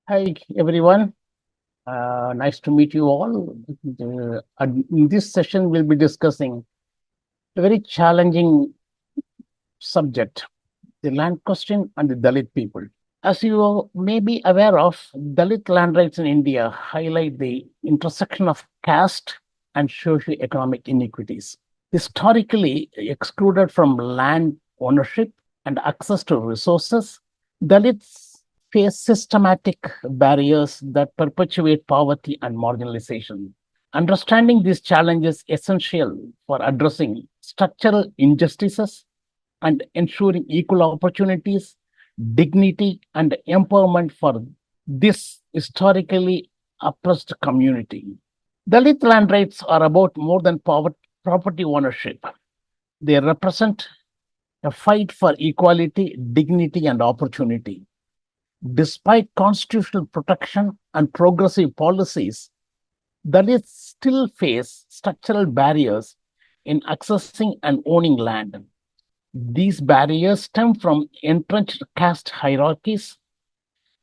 Hi, everyone. Nice to meet you all. In this session, we'll be discussing a very challenging subject, the land question and the Dalit people. As you may be aware of, Dalit land rights in India highlight the intersection of caste and socio-economic inequities. Historically excluded from land ownership and access to resources, Dalits face systematic barriers that perpetuate poverty and marginalization. Understanding these challenges is essential for addressing structural injustices and ensuring equal opportunities, dignity, and empowerment for this historically oppressed community. Dalit land rights are about more than property ownership. They represent a fight for equality, dignity, and opportunity. Despite constitutional protection and progressive policies, Dalits still face structural barriers in accessing and owning land. These barriers stem from entrenched caste hierarchies,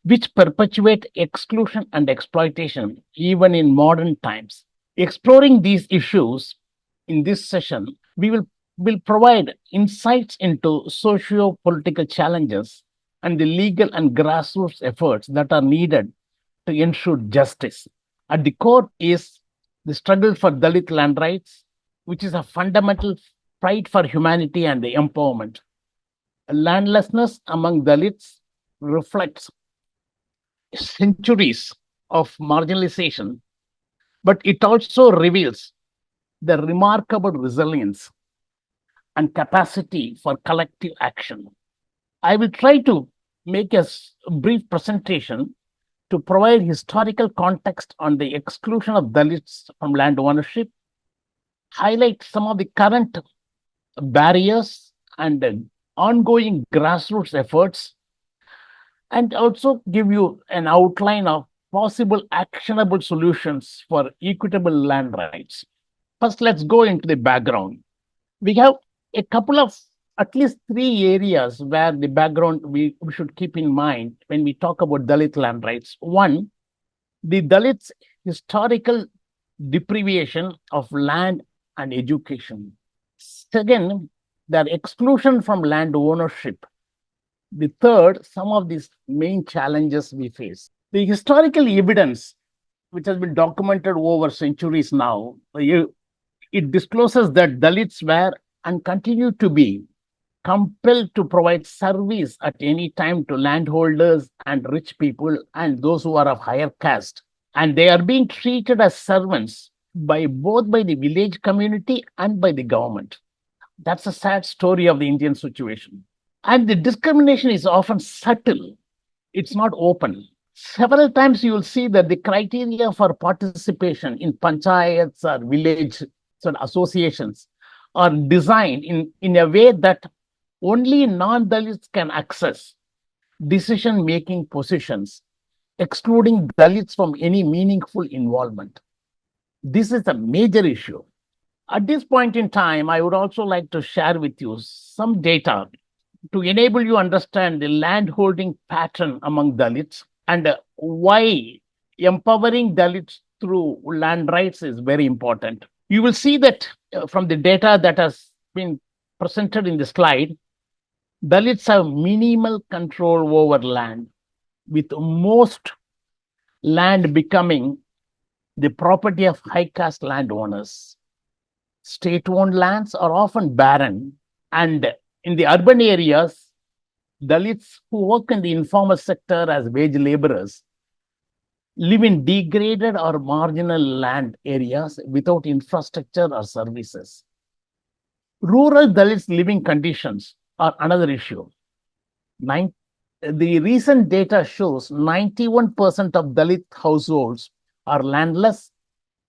which perpetuate exclusion and exploitation even in modern times. Exploring these issues in this session, will provide insights into socio political challenges and the legal and grassroots efforts that are needed to ensure justice. At the core is the struggle for Dalit land rights, which is a fundamental fight for humanity and the empowerment. Landlessness among Dalits reflects centuries of marginalization, but it also reveals the remarkable resilience and capacity for collective action. I will try to make a brief presentation to provide historical context on the exclusion of Dalits from land ownership, highlight some of the current barriers and ongoing grassroots efforts, and also give you an outline of possible actionable solutions for equitable land rights. First, let's go into the background. We have a couple of at least three areas where the background we should keep in mind when we talk about Dalit land rights. One, the Dalits' historical deprivation of land and education. Second, their exclusion from land ownership. The third, some of these main challenges we face. The historical evidence, which has been documented over centuries now, it discloses that Dalits were and continue to be compelled to provide service at any time to landholders and rich people and those who are of higher caste. And they are being treated as servants by both by the village community and by the government. That's a sad story of the Indian situation. And the discrimination is often subtle, it's not open. Several times you will see that the criteria for participation in panchayats or village associations are designed in a way that only non Dalits can access decision making positions, excluding Dalits from any meaningful involvement. This is a major issue. At this point in time, I would also like to share with you some data to enable you understand the land holding pattern among Dalits and why empowering Dalits through land rights is very important. You will see that from the data that has been presented in the slide, Dalits have minimal control over land, with most land becoming the property of high caste landowners. State owned lands are often barren, and in the urban areas, Dalits who work in the informal sector as wage laborers live in degraded or marginal land areas without infrastructure or services. Rural Dalits living conditions are another issue. The recent data shows 91% of Dalit households are landless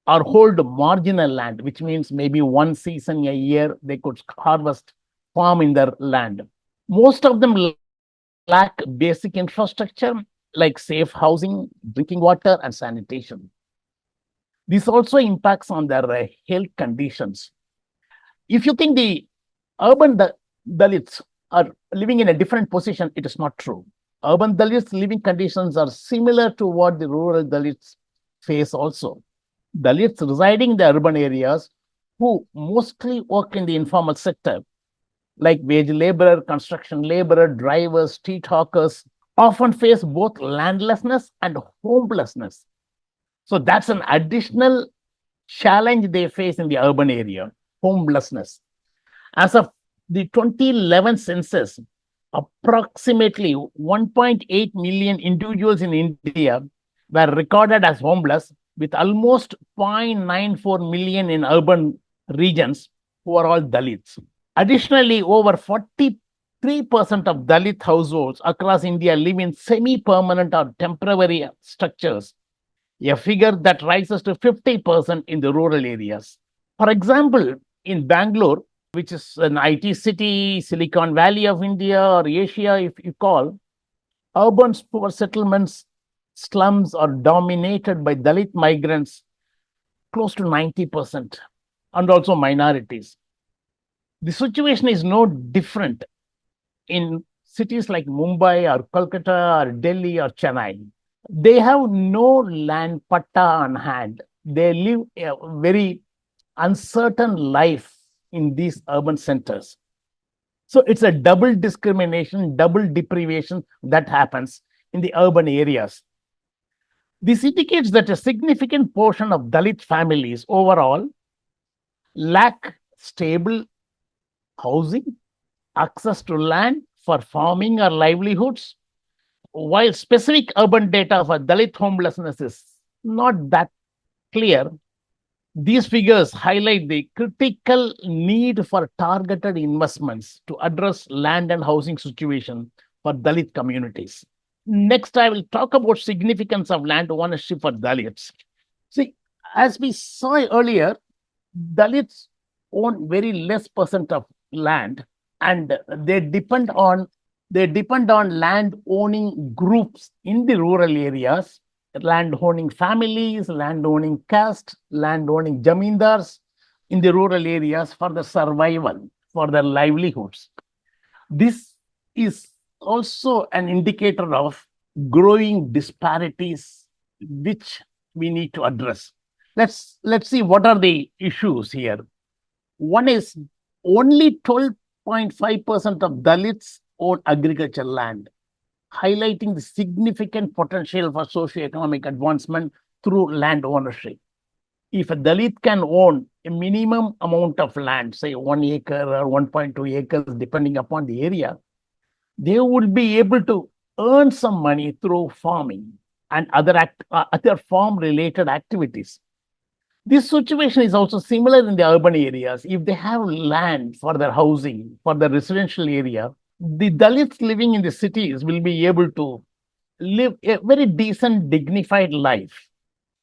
or hold marginal land, which means maybe one season a year they could harvest farm in their land. Most of them lack basic infrastructure like safe housing, drinking water, and sanitation. This also impacts on their health conditions. If you think the urban Dalits are living in a different position, it is not true. Urban Dalits' living conditions are similar to what the rural Dalits face also. Dalits residing in the urban areas who mostly work in the informal sector, like wage laborer, construction laborer, drivers, street hawkers, often face both landlessness and homelessness. So that's an additional challenge they face in the urban area, homelessness. As of the 2011 census, approximately 1.8 million individuals in India were recorded as homeless, with almost 0.94 million in urban regions who are all Dalits. Additionally, over 43% of Dalit households across India live in semi permanent or temporary structures, a figure that rises to 50% in the rural areas. For example, in Bangalore, which is an IT city, Silicon Valley of India or Asia, if you call, urban poor settlements, slums are dominated by Dalit migrants, close to 90%, and also minorities. The situation is no different in cities like Mumbai or Kolkata or Delhi or Chennai. They have no land patta on hand. They live a very uncertain life in these urban centers. So it's a double discrimination, double deprivation that happens in the urban areas. This indicates that a significant portion of Dalit families overall lack stable housing, access to land for farming or livelihoods, while specific urban data for Dalit homelessness is not that clear. These figures highlight the critical need for targeted investments to address land and housing situation for Dalit communities. Next, I will talk about significance of land ownership for Dalits. See, as we saw earlier, Dalits own very less percent of land, and they depend on land owning groups in the rural areas, land owning families, land owning caste, land owning jamindars in the rural areas for the survival, for their livelihoods. This is also an indicator of growing disparities which we need to address. Let's see what are the issues here. One is only 12.5% of Dalits own agricultural land, highlighting the significant potential for socio-economic advancement through land ownership. If a Dalit can own a minimum amount of land, say 1 acre or 1.2 acres, depending upon the area, they would be able to earn some money through farming and other farm related activities. This situation is also similar in the urban areas. If they have land for their housing, for the residential area, the Dalits living in the cities will be able to live a very decent, dignified life.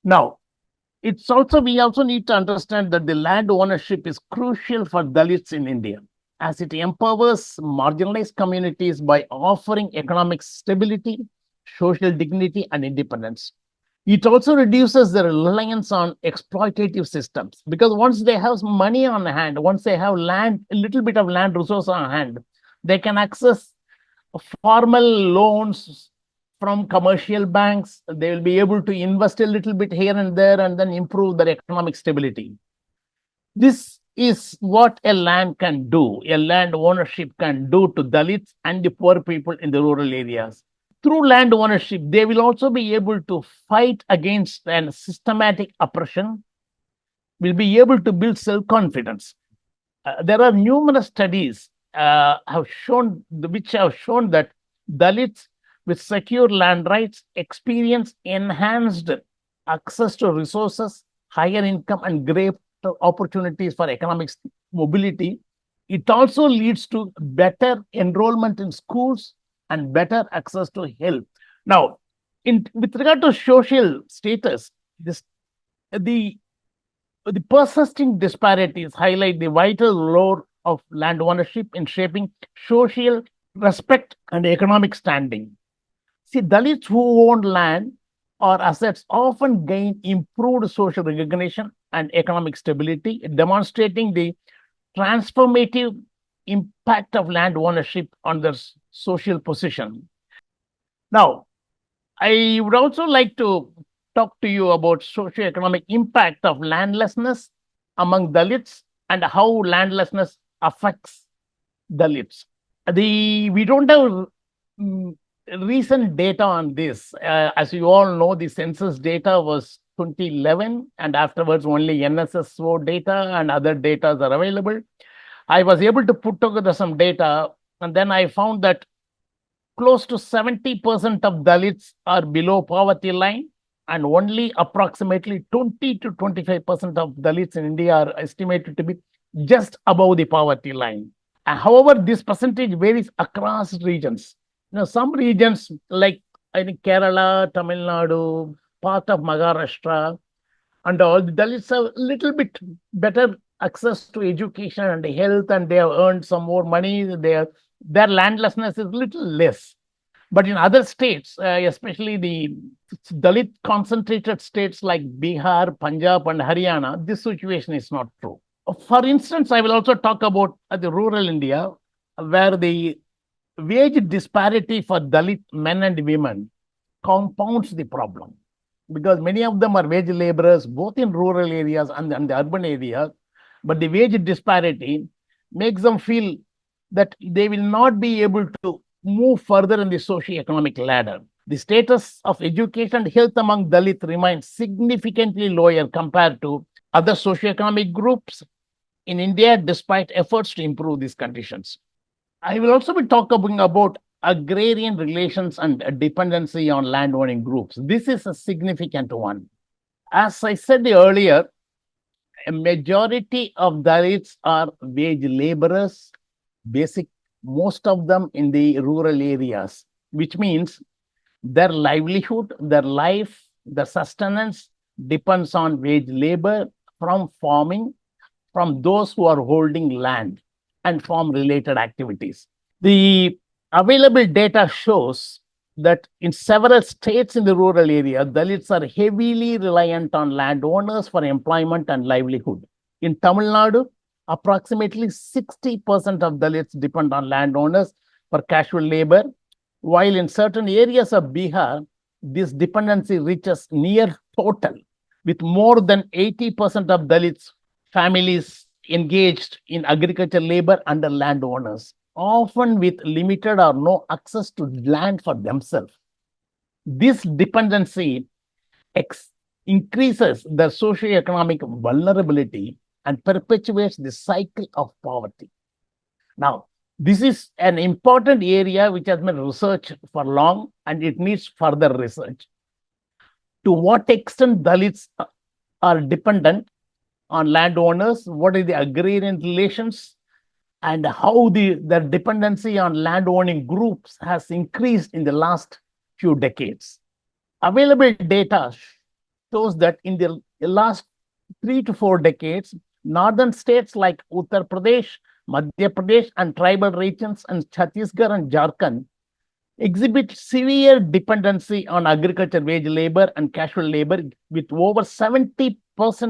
Now, we also need to understand that the land ownership is crucial for Dalits in India, as it empowers marginalized communities by offering economic stability, social dignity, and independence. It also reduces the reliance on exploitative systems, because once they have money on hand, once they have land, a little bit of land resource on hand, they can access formal loans from commercial banks. They will be able to invest a little bit here and there and then improve their economic stability. This is what a land can do, a land ownership can do to Dalits and the poor people in the rural areas. Through land ownership, they will also be able to fight against an systematic oppression, will be able to build self-confidence. There are numerous studies which have shown that Dalits with secure land rights experience enhanced access to resources, higher income, and greater opportunities for economic mobility. It also leads to better enrollment in schools and better access to health. Now, with regard to social status, the the persisting disparities highlight the vital role of land ownership in shaping social respect and economic standing. See, Dalits who own land or assets often gain improved social recognition and economic stability, demonstrating the transformative impact of land ownership on their social position. Now, I would also like to talk to you about socioeconomic impact of landlessness among Dalits and how landlessness affects Dalits. We don't have mm, recent data on this. As you all know, the census data was 2011, and afterwards only NSSO data and other data are available. I was able to put together some data, and then I found that close to 70% of Dalits are below poverty line, and only approximately 20 to 25% of Dalits in India are estimated to be just above the poverty line. However, this percentage varies across regions. Some regions like I think Kerala, Tamil Nadu, part of Maharashtra, and all the Dalits have a little bit better access to education and health, and they have earned some more money. Their landlessness is little less. But in other states, especially the Dalit concentrated states like Bihar, Punjab, and Haryana, this situation is not true. For instance, I will also talk about the rural India, where the wage disparity for Dalit men and women compounds the problem because many of them are wage laborers both in rural areas and the urban areas. But the wage disparity makes them feel that they will not be able to move further in the socio-economic ladder. The status of education and health among Dalit remains significantly lower compared to other socio-economic groups in India, despite efforts to improve these conditions. I will also be talking about agrarian relations and dependency on landowning groups. This is a significant one. As I said earlier, a majority of Dalits are wage laborers, basic, most of them in the rural areas, which means their livelihood, their life, their sustenance depends on wage labor from farming, from those who are holding land and farm related activities. The available data shows that in several states in the rural area, Dalits are heavily reliant on landowners for employment and livelihood. In Tamil Nadu, approximately 60% of Dalits depend on landowners for casual labor, while in certain areas of Bihar, this dependency reaches near total, with more than 80% of Dalits families engaged in agricultural labor under landowners, often with limited or no access to land for themselves. This dependency increases their socio-economic vulnerability and perpetuates the cycle of poverty. Now, this is an important area which has been researched for long and it needs further research. To what extent Dalits are dependent on landowners, what is the agrarian relations, and how their dependency on landowning groups has increased in the last few decades. Available data shows that in the last 3 to 4 decades, northern states like Uttar Pradesh, Madhya Pradesh, and tribal regions and Chhattisgarh and Jharkhand exhibit severe dependency on agriculture wage labor and casual labor, with over 70%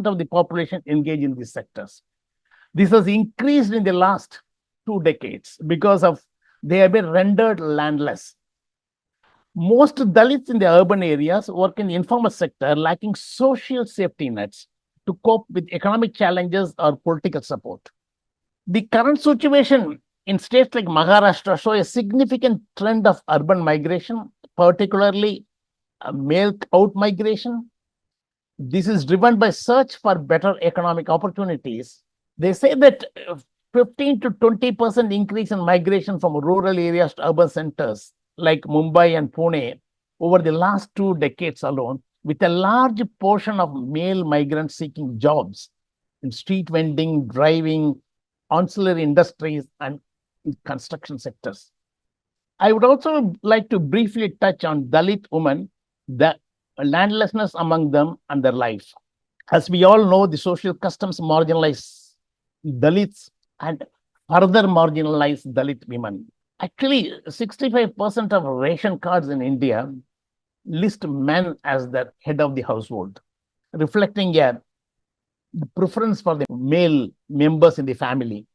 of the population engaged in these sectors. This has increased in the last 2 decades because of they have been rendered landless. Most Dalits in the urban areas work in the informal sector, lacking social safety nets to cope with economic challenges or political support. The current situation in states like Maharashtra show a significant trend of urban migration, particularly male out migration. This is driven by search for better economic opportunities. They say that 15 to 20% increase in migration from rural areas to urban centers like Mumbai and Pune over the last 2 decades alone, with a large portion of male migrants seeking jobs in street vending, driving, ancillary industries, and construction sectors. I would also like to briefly touch on Dalit women, the landlessness among them, and their life. As we all know, the social customs marginalize Dalits and further marginalize Dalit women. Actually, 65% of ration cards in India list men as the head of the household, reflecting a preference for the male members in the family.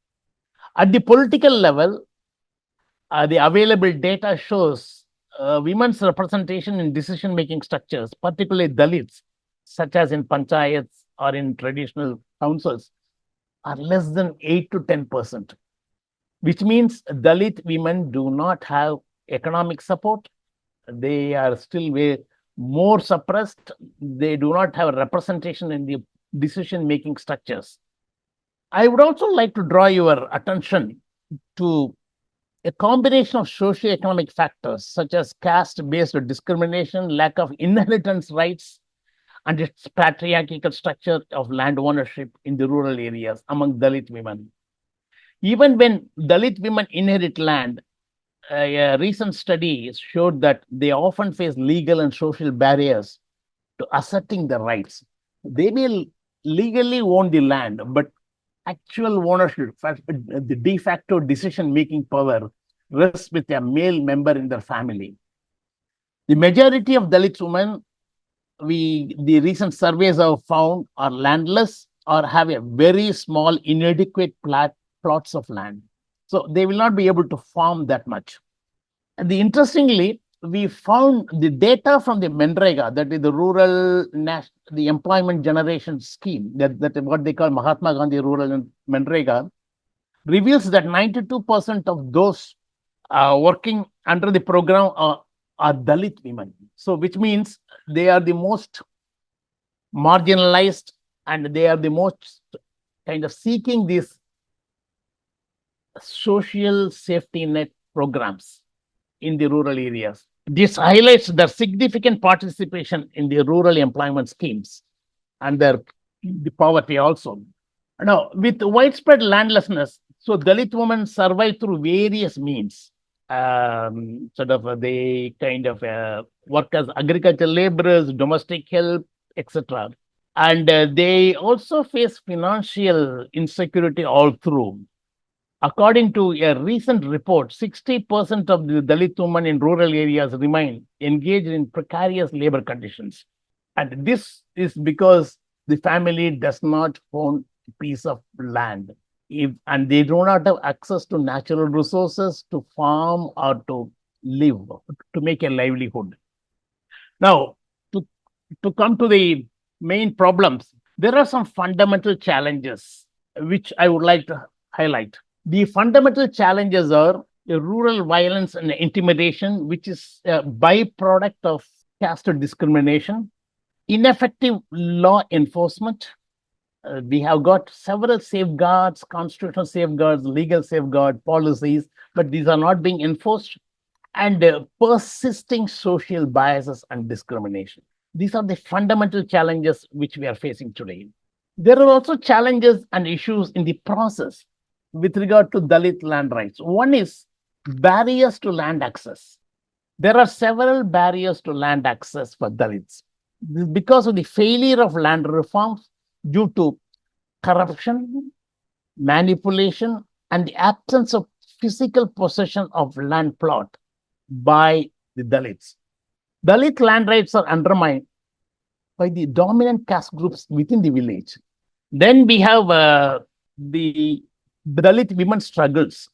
At the political level, the available data shows women's representation in decision-making structures, particularly Dalits, such as in panchayats or in traditional councils, are less than 8 to 10%, which means Dalit women do not have economic support. They are still way more suppressed. They do not have representation in the decision-making structures. I would also like to draw your attention to a combination of socioeconomic factors such as caste-based discrimination, lack of inheritance rights, and its patriarchal structure of land ownership in the rural areas among Dalit women. Even when Dalit women inherit land, a recent study showed that they often face legal and social barriers to asserting their rights. They may legally own the land, but actual ownership, the de facto decision making power, rests with a male member in their family. The majority of Dalit women, the recent surveys have found, are landless or have a very small, inadequate plots of land. So they will not be able to farm that much. And interestingly, we found the data from the Manrega, that is the the employment generation scheme, that is what they call Mahatma Gandhi Rural Manrega, reveals that 92% of those working under the program are Dalit women. So, which means they are the most marginalized and they are the most kind of seeking these social safety net programs in the rural areas. This highlights their significant participation in the rural employment schemes and the poverty also. Now, with widespread landlessness, so Dalit women survive through various means. They kind of work as agricultural laborers, domestic help, etc. And they also face financial insecurity all through. According to a recent report, 60% of the Dalit women in rural areas remain engaged in precarious labor conditions. And this is because the family does not own a piece of land. And they do not have access to natural resources to farm or to live, to make a livelihood. Now, to come to the main problems, there are some fundamental challenges which I would like to highlight. The fundamental challenges are rural violence and intimidation, which is a byproduct of caste discrimination, ineffective law enforcement. We have got several safeguards, constitutional safeguards, legal safeguard policies, but these are not being enforced, and persisting social biases and discrimination. These are the fundamental challenges which we are facing today. There are also challenges and issues in the process with regard to Dalit land rights. One is barriers to land access. There are several barriers to land access for Dalits. This is because of the failure of land reforms due to corruption, manipulation, and the absence of physical possession of land plot by the Dalits. Dalit land rights are undermined by the dominant caste groups within the village. Then we have the Dalit women struggles,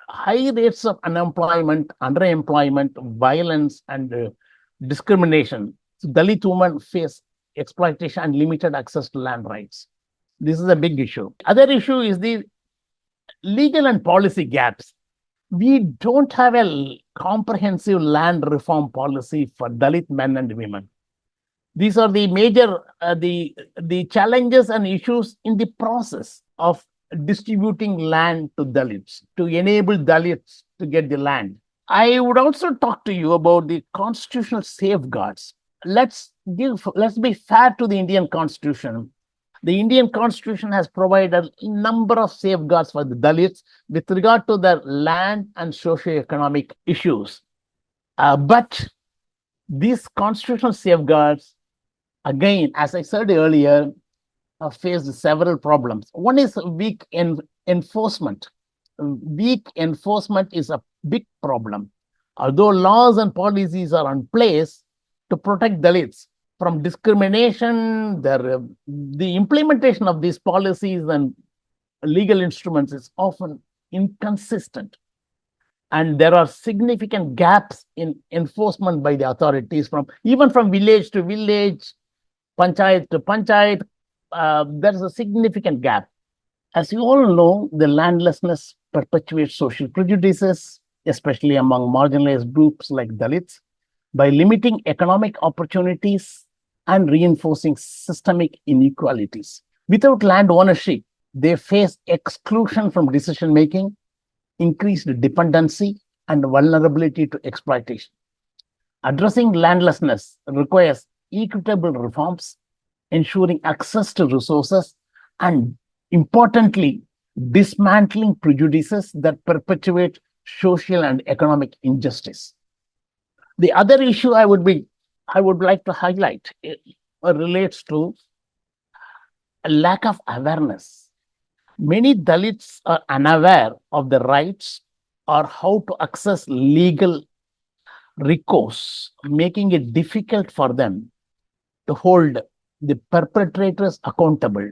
high rates of unemployment, underemployment, violence, and discrimination. So Dalit women face exploitation and limited access to land rights. This is a big issue. Other issue is the legal and policy gaps. We don't have a comprehensive land reform policy for Dalit men and women. These are the major the challenges and issues in the process of distributing land to Dalits, to enable Dalits to get the land. I would also talk to you about the constitutional safeguards. Let's be fair to the Indian Constitution. The Indian Constitution has provided a number of safeguards for the Dalits with regard to their land and socio-economic issues. But these constitutional safeguards, again, as I said earlier, faced several problems. One is weak enforcement. Weak enforcement is a big problem. Although laws and policies are in place to protect Dalits from discrimination, the implementation of these policies and legal instruments is often inconsistent. And there are significant gaps in enforcement by the authorities, from even from village to village, panchayat to panchayat. There's a significant gap. As you all know, the landlessness perpetuates social prejudices, especially among marginalized groups like Dalits, by limiting economic opportunities and reinforcing systemic inequalities. Without land ownership, they face exclusion from decision making, increased dependency, and vulnerability to exploitation. Addressing landlessness requires equitable reforms, ensuring access to resources, and importantly, dismantling prejudices that perpetuate social and economic injustice. The other issue I would like to highlight relates to a lack of awareness. Many Dalits are unaware of the rights or how to access legal recourse, making it difficult for them to hold the perpetrators accountable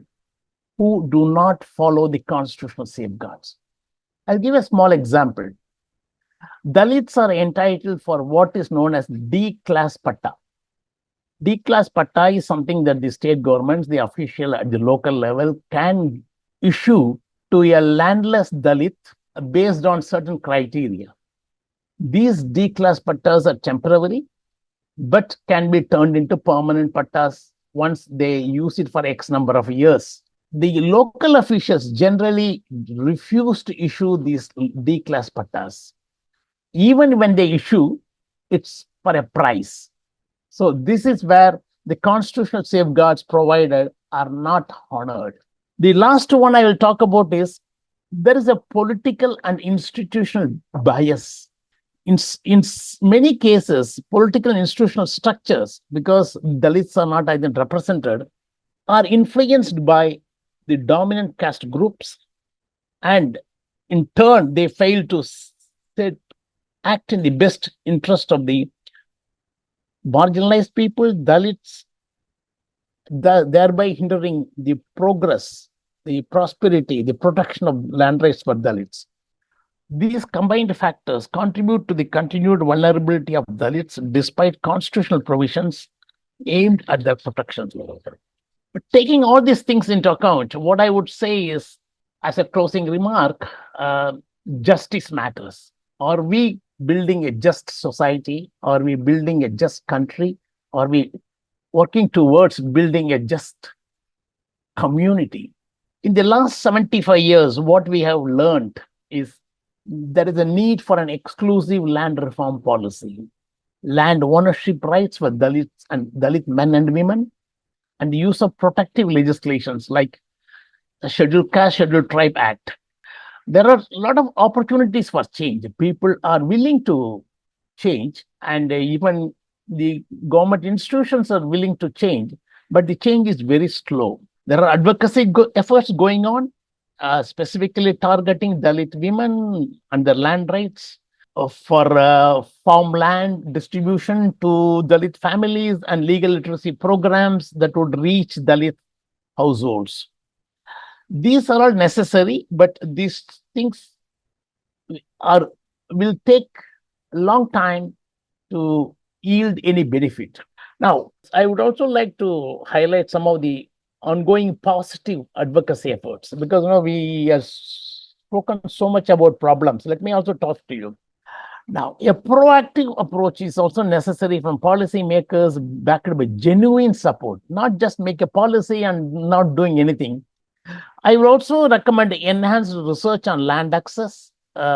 who do not follow the constitutional safeguards. I'll give a small example. Dalits are entitled for what is known as D class patta. D class patta is something that the state governments, the official at the local level, can issue to a landless Dalit based on certain criteria. These D class pattas are temporary, but can be turned into permanent pattas once they use it for X number of years. The local officials generally refuse to issue these D class pattas. Even when they issue, it's for a price. So this is where the constitutional safeguards provided are not honored. The last one I will talk about is there is a political and institutional bias. In many cases, political and institutional structures, because Dalits are not even represented, are influenced by the dominant caste groups, and in turn, they fail to act in the best interest of the marginalized people, Dalits, thereby hindering the progress, the prosperity, the protection of land rights for Dalits. These combined factors contribute to the continued vulnerability of Dalits despite constitutional provisions aimed at their protection. But taking all these things into account, what I would say is, as a closing remark, justice matters. Are we building a just society? Are we building a just country? Are we working towards building a just community? In the last 75 years, what we have learned is there is a need for an exclusive land reform policy, land ownership rights for Dalits and Dalit men and women, and the use of protective legislations like the Scheduled Caste, Scheduled Tribe Act. There are a lot of opportunities for change. People are willing to change, and even the government institutions are willing to change, but the change is very slow. There are advocacy efforts going on, specifically targeting Dalit women and their land rights for farmland distribution to Dalit families and legal literacy programs that would reach Dalit households. These are all necessary, but these things will take a long time to yield any benefit. Now, I would also like to highlight some of the ongoing positive advocacy efforts, because we have spoken so much about problems. Let me also talk to you. Now, a proactive approach is also necessary from policymakers backed by genuine support, not just make a policy and not doing anything. I would also recommend enhanced research on land access,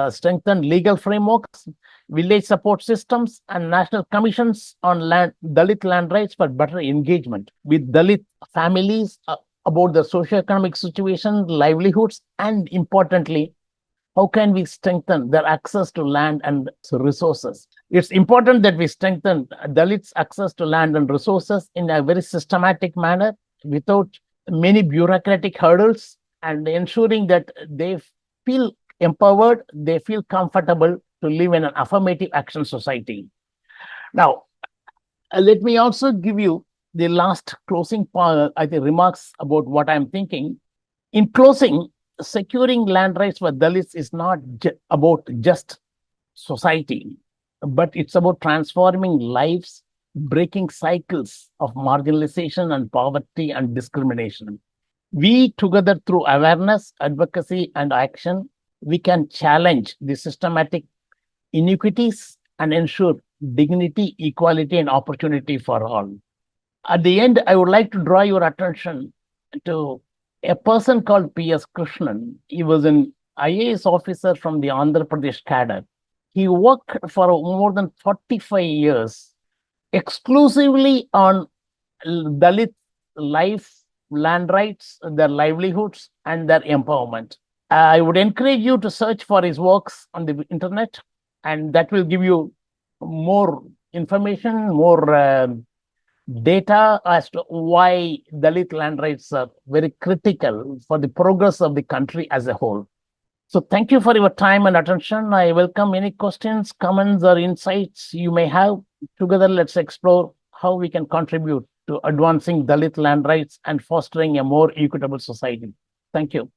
strengthened legal frameworks, village support systems, and national commissions on Dalit land rights for better engagement with Dalit families about the socioeconomic situation, livelihoods, and importantly, how can we strengthen their access to land and resources? It's important that we strengthen Dalits' access to land and resources in a very systematic manner without many bureaucratic hurdles, and ensuring that they feel empowered, they feel comfortable to live in an affirmative action society. Now, let me also give you the last closing remarks about what I'm thinking. In closing, securing land rights for Dalits is not about just society, but it's about transforming lives, breaking cycles of marginalization and poverty and discrimination. We, together through awareness, advocacy, and action, we can challenge the systematic inequities and ensure dignity, equality, and opportunity for all. At the end, I would like to draw your attention to a person called P.S. Krishnan. He was an IAS officer from the Andhra Pradesh cadre. He worked for more than 45 years exclusively on Dalit life, land rights, their livelihoods, and their empowerment. I would encourage you to search for his works on the internet, and that will give you more information, more data as to why Dalit land rights are very critical for the progress of the country as a whole. So thank you for your time and attention. I welcome any questions, comments, or insights you may have. Together, let's explore how we can contribute to advancing Dalit land rights and fostering a more equitable society. Thank you.